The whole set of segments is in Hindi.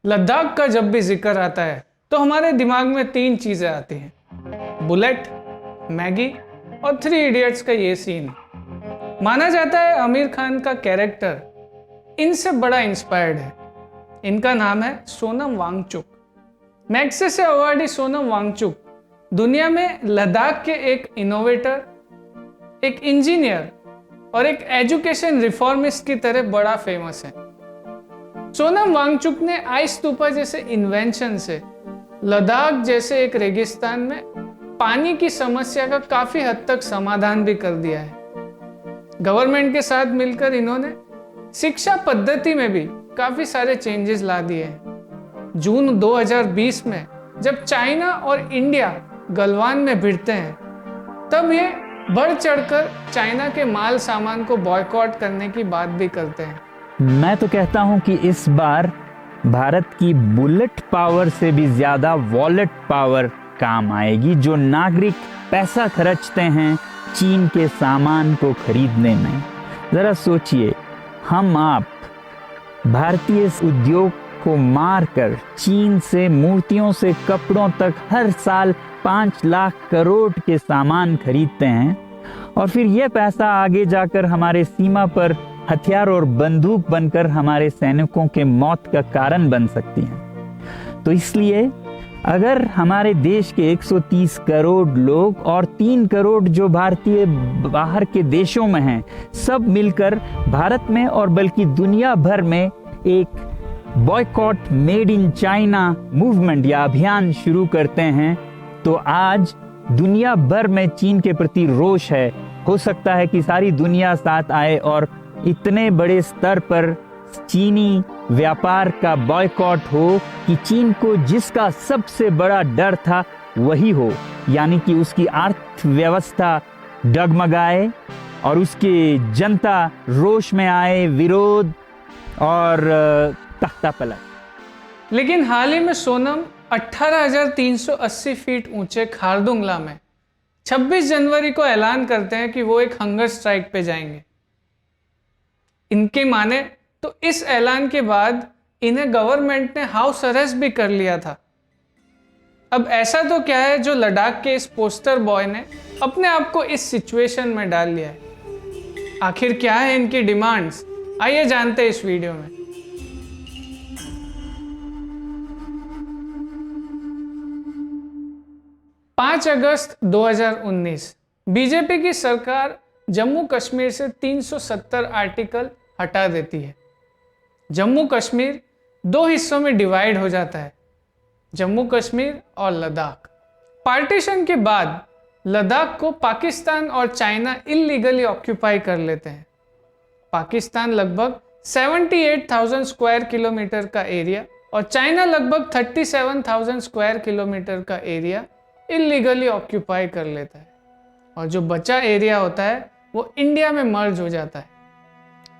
लद्दाख का जब भी जिक्र आता है तो हमारे दिमाग में तीन चीजें आती हैं, बुलेट, मैगी और थ्री इडियट्स का ये सीन। माना जाता है आमिर खान का कैरेक्टर इनसे बड़ा इंस्पायर्ड है। इनका नाम है सोनम वांगचुक। मैग्सेसे अवार्डी सोनम वांगचुक दुनिया में लद्दाख के एक इनोवेटर, एक इंजीनियर और एक एजुकेशन रिफॉर्मिस्ट की तरह बड़ा फेमस है। सोनम वांगचुक ने आइस स्तूपा जैसे इन्वेंशन से लद्दाख जैसे एक रेगिस्तान में पानी की समस्या का काफी हद तक समाधान भी कर दिया है। गवर्नमेंट के साथ मिलकर इन्होंने शिक्षा पद्धति में भी काफी सारे चेंजेस ला दिए हैं। जून 2020 में जब चाइना और इंडिया गलवान में भिड़ते हैं, तब ये बढ़ चढ़कर चाइना के माल सामान को बॉयकॉट करने की बात भी करते हैं। मैं तो कहता हूं कि इस बार भारत की बुलेट पावर से भी ज्यादा वॉलेट पावर काम आएगी, जो नागरिक पैसा खर्चते हैं चीन के सामान को खरीदने में। जरा सोचिए, हम आप भारतीय उद्योग को मारकर चीन से मूर्तियों से कपड़ों तक हर साल 5 लाख करोड़ के सामान खरीदते हैं और फिर यह पैसा आगे जाकर हमारे सीमा पर हथियार और बंदूक बनकर हमारे सैनिकों के मौत का कारण बन सकती है। तो इसलिए अगर हमारे देश के 130 करोड़ लोग और 3 करोड़ जो भारतीय बाहर के देशों में हैं, सब मिलकर भारत में और बल्कि दुनिया भर में एक boycott made in China movement या अभियान शुरू करते हैं, तो आज दुनिया भर में चीन के प्रति रोष है। हो सकता है कि सारी दुनिया साथ आए और इतने बड़े स्तर पर चीनी व्यापार का बॉयकॉट हो कि चीन को जिसका सबसे बड़ा डर था वही हो, यानी कि उसकी अर्थव्यवस्था डगमगाए और उसकी जनता रोष में आए, विरोध और तख्ता पलट। लेकिन हाल ही में सोनम 18,380 फीट ऊंचे खारदुंगला में 26 जनवरी को ऐलान करते हैं कि वो एक हंगर स्ट्राइक पे जाएंगे। इनके माने तो इस ऐलान के बाद इन्हें गवर्नमेंट ने हाउस अरेस्ट भी कर लिया था। अब ऐसा तो क्या है जो लद्दाख के इस पोस्टर बॉय ने अपने आप को इस सिचुएशन में डाल लिया है? आखिर क्या है इनकी डिमांड्स, आइए जानते हैं इस वीडियो में। पाँच अगस्त 2019 बीजेपी की सरकार जम्मू कश्मीर से 370 आर्टिकल हटा देती है। जम्मू कश्मीर दो हिस्सों में डिवाइड हो जाता है, जम्मू कश्मीर और लद्दाख। पार्टीशन के बाद लद्दाख को पाकिस्तान और चाइना इलीगली ऑक्यूपाई कर लेते हैं। पाकिस्तान लगभग 78,000 स्क्वायर किलोमीटर का एरिया और चाइना लगभग 37,000 स्क्वायर किलोमीटर का एरिया इलीगली ऑक्यूपाई कर लेता है और जो बचा एरिया होता है वो इंडिया में मर्ज हो जाता है।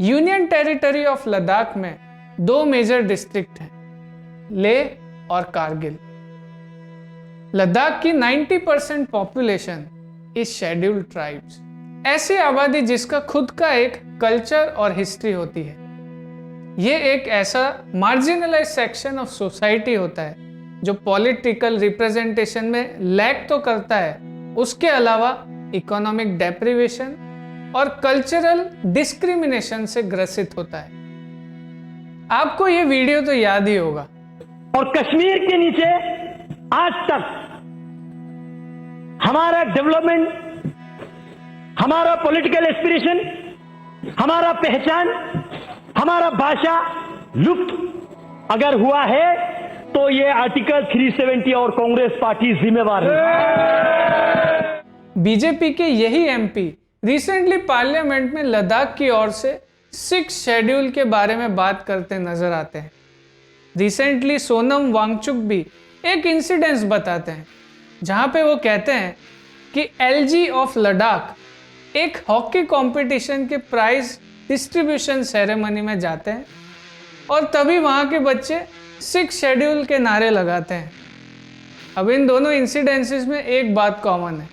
यूनियन टेरिटरी ऑफ लद्दाख में 2 मेजर डिस्ट्रिक्ट हैं, लेह और कारगिल। लद्दाख की 90% पॉपुलेशन इज शेड्यूल्ड ट्राइब्स, ऐसी आबादी जिसका खुद का एक कल्चर और हिस्ट्री होती है। ये एक ऐसा मार्जिनलाइज सेक्शन ऑफ सोसाइटी होता है जो पॉलिटिकल रिप्रेजेंटेशन में लैक तो करता है, उसके अलावा इकोनॉमिक डेप्रिवेशन और कल्चरल डिस्क्रिमिनेशन से ग्रसित होता है। आपको ये वीडियो तो याद ही होगा। और कश्मीर के नीचे आज तक हमारा डेवलपमेंट, हमारा पॉलिटिकल एस्पिरेशन, हमारा पहचान, हमारा भाषा लुप्त अगर हुआ है तो ये आर्टिकल 370 और कांग्रेस पार्टी जिम्मेवार है। बीजेपी के यही एमपी रिसेंटली पार्लियामेंट में लद्दाख की ओर से 6 शेड्यूल के बारे में बात करते नजर आते हैं। रिसेंटली सोनम वांगचुक भी एक इंसिडेंस बताते हैं जहां पे वो कहते हैं कि एलजी ऑफ लद्दाख एक हॉकी कंपटीशन के प्राइज डिस्ट्रीब्यूशन सेरेमनी में जाते हैं और तभी वहां के बच्चे 6 शेड्यूल के नारे लगाते हैं। अब इन दोनों इंसिडेंसेस में एक बात कॉमन है,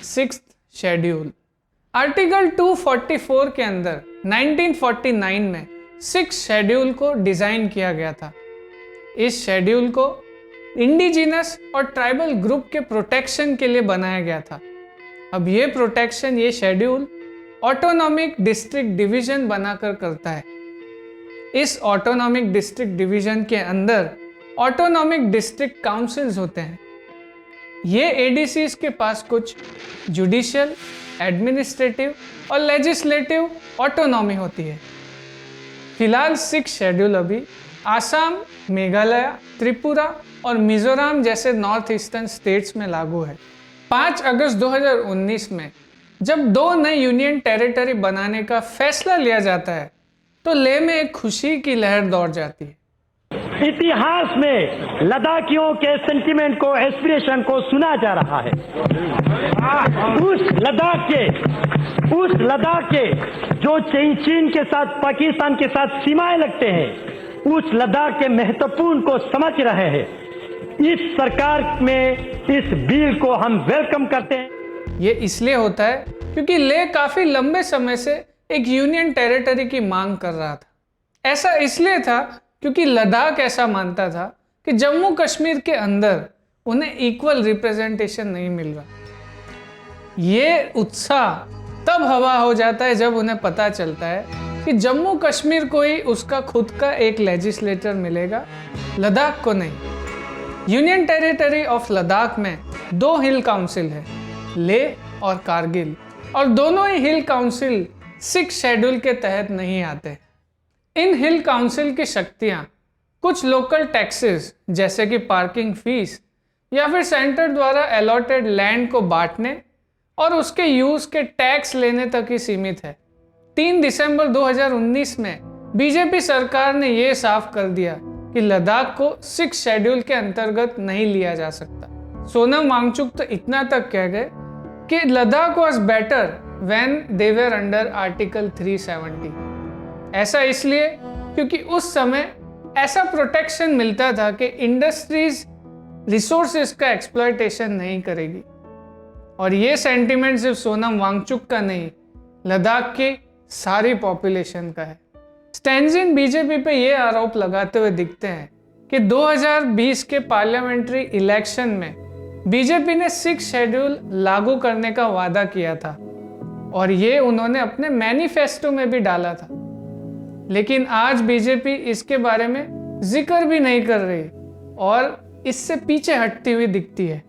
6th शेड्यूल। आर्टिकल 244 के अंदर 1949 में 6 शेड्यूल को डिजाइन किया गया था। इस शेड्यूल को इंडिजिनस और ट्राइबल ग्रुप के प्रोटेक्शन के लिए बनाया गया था। अब ये प्रोटेक्शन, ये शेड्यूल ऑटोनॉमिक डिस्ट्रिक्ट डिवीजन बनाकर करता है। इस ऑटोनॉमिक डिस्ट्रिक्ट डिवीजन के अंदर ऑटोनॉमिक डिस्ट्रिक्ट काउंसिल्स होते हैं। ये एडीसीज के पास कुछ जुडिशियल, एडमिनिस्ट्रेटिव और लेजिस्लेटिव ऑटोनॉमी होती है। फिलहाल 6 शेड्यूल अभी आसाम, मेघालय, त्रिपुरा और मिजोरम जैसे नॉर्थ ईस्टर्न स्टेट्स में लागू है। 5 अगस्त 2019 में जब 2 नए यूनियन टेरिटरी बनाने का फैसला लिया जाता है तो लेह में एक खुशी की लहर दौड़ जाती है। इतिहास में लद्दाखियों के सेंटिमेंट को, एस्पिरेशन को सुना जा रहा है। उस लद्दाख के जो चीन के साथ, पाकिस्तान के साथ सीमाएं लगते हैं, उस लद्दाख के महत्वपूर्ण को समझ रहे हैं। इस सरकार में इस बिल को हम वेलकम करते हैं। ये इसलिए होता है क्योंकि लेह काफी लंबे समय से एक यूनियन टेरिटरी की मांग कर रहा था। ऐसा इसलिए था क्योंकि लद्दाख ऐसा मानता था कि जम्मू कश्मीर के अंदर उन्हें इक्वल रिप्रेजेंटेशन नहीं मिल रहा। ये उत्साह तब हवा हो जाता है जब उन्हें पता चलता है कि जम्मू कश्मीर को ही उसका खुद का एक लेजिस्लेटर मिलेगा, लद्दाख को नहीं। यूनियन टेरिटरी ऑफ लद्दाख में 2 हिल काउंसिल है, लेह और कारगिल, और दोनों ही हिल काउंसिल 6 शेड्यूल के तहत नहीं आते। इन हिल काउंसिल की शक्तियां कुछ लोकल टैक्सेस जैसे कि पार्किंग फीस या फिर सेंटर द्वारा अलॉटेड लैंड को बांटने और उसके यूज के टैक्स लेने तक ही सीमित है। 3 दिसंबर 2019 में बीजेपी सरकार ने यह साफ कर दिया कि लद्दाख को 6 शेड्यूल के अंतर्गत नहीं लिया जा सकता। सोनम वांगचुक तो इतना तक कह गए कि Ladakh was better when they were under article 370। ऐसा इसलिए क्योंकि उस समय ऐसा प्रोटेक्शन मिलता था कि इंडस्ट्रीज रिसोर्सेज का एक्सप्लॉयटेशन नहीं करेगी। और ये सेंटिमेंट सिर्फ सोनम वांगचुक का नहीं, लद्दाख की सारी पॉपुलेशन का है। स्टैंजिन बीजेपी पे ये आरोप लगाते हुए दिखते हैं कि 2020 के पार्लियामेंट्री इलेक्शन में बीजेपी ने 6 शेड्यूल लागू करने का वादा किया था और ये उन्होंने अपने मैनिफेस्टो में भी डाला था। लेकिन आज बीजेपी इसके बारे में जिक्र भी नहीं कर रही और इससे पीछे हटती हुई दिखती है।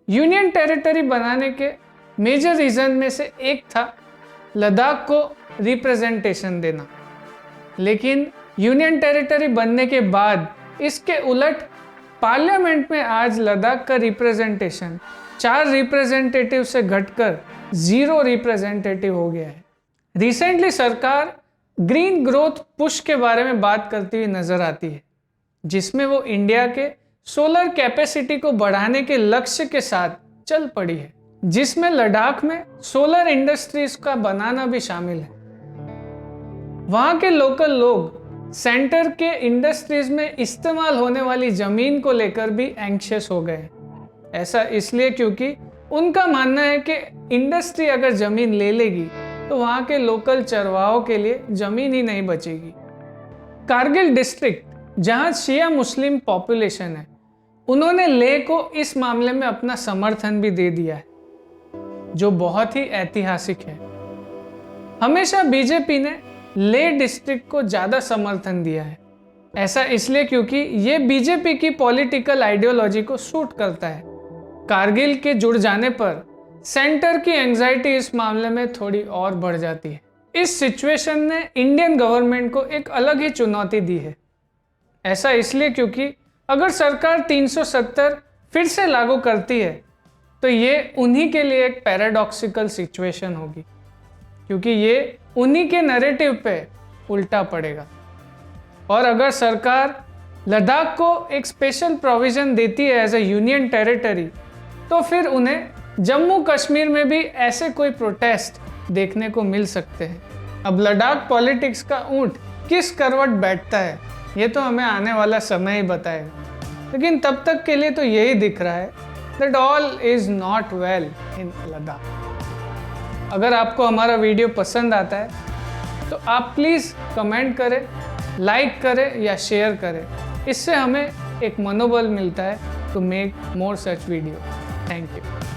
यूनियन टेरिटरी बनाने के मेजर रीजन में से एक था लद्दाख को रिप्रेजेंटेशन देना, लेकिन यूनियन टेरिटरी बनने के बाद इसके उलट पार्लियामेंट में आज लद्दाख का रिप्रेजेंटेशन 4 रिप्रेजेंटेटिव से घटकर 0 रिप्रेजेंटेटिव हो गया है। रिसेंटली सरकार ग्रीन ग्रोथ पुश के बारे में बात करती हुई नजर आती है, जिसमें वो इंडिया के सोलर कैपेसिटी को बढ़ाने के लक्ष्य के साथ चल पड़ी है, जिसमें लद्दाख में सोलर इंडस्ट्रीज का बनाना भी शामिल है। वहां के लोकल लोग सेंटर के इंडस्ट्रीज में इस्तेमाल होने वाली जमीन को लेकर भी एंग्शियस हो गए। ऐसा इसलिए क्योंकि उनका मानना है कि इंडस्ट्री अगर जमीन ले लेगी तो वहां के लोकल चरवाहों के लिए जमीन ही नहीं बचेगी। कारगिल डिस्ट्रिक्ट, जहां शिया मुस्लिम पॉपुलेशन है, उन्होंने लेह को इस मामले में अपना समर्थन भी दे दिया है, जो बहुत ही ऐतिहासिक है। हमेशा बीजेपी ने लेह डिस्ट्रिक्ट को ज्यादा समर्थन दिया है। ऐसा इसलिए क्योंकि ये बीजेपी की पॉलिटिकल आइडियोलॉजी को सूट करता है। कारगिल के जुड़ जाने पर सेंटर की एंजाइटी इस मामले में थोड़ी और बढ़ जाती है। इस सिचुएशन ने इंडियन गवर्नमेंट को एक अलग ही चुनौती दी है। ऐसा इसलिए क्योंकि अगर सरकार 370 फिर से लागू करती है तो ये उन्हीं के लिए एक पैराडॉक्सिकल सिचुएशन होगी, क्योंकि ये उन्हीं के नैरेटिव पे उल्टा पड़ेगा। और अगर सरकार लद्दाख को एक स्पेशल प्रोविजन देती है एज ए यूनियन टेरिटरी, तो फिर उन्हें जम्मू कश्मीर में भी ऐसे कोई प्रोटेस्ट देखने को मिल सकते हैं। अब लद्दाख पॉलिटिक्स का ऊंट किस करवट बैठता है ये तो हमें आने वाला समय ही बताएगा, लेकिन तब तक के लिए तो यही दिख रहा है that all is not well in Ladakh. अगर आपको हमारा वीडियो पसंद आता है तो आप प्लीज़ कमेंट करें, लाइक करें या शेयर करें इससे हमें एक मनोबल मिलता है to make more such video. Thank you.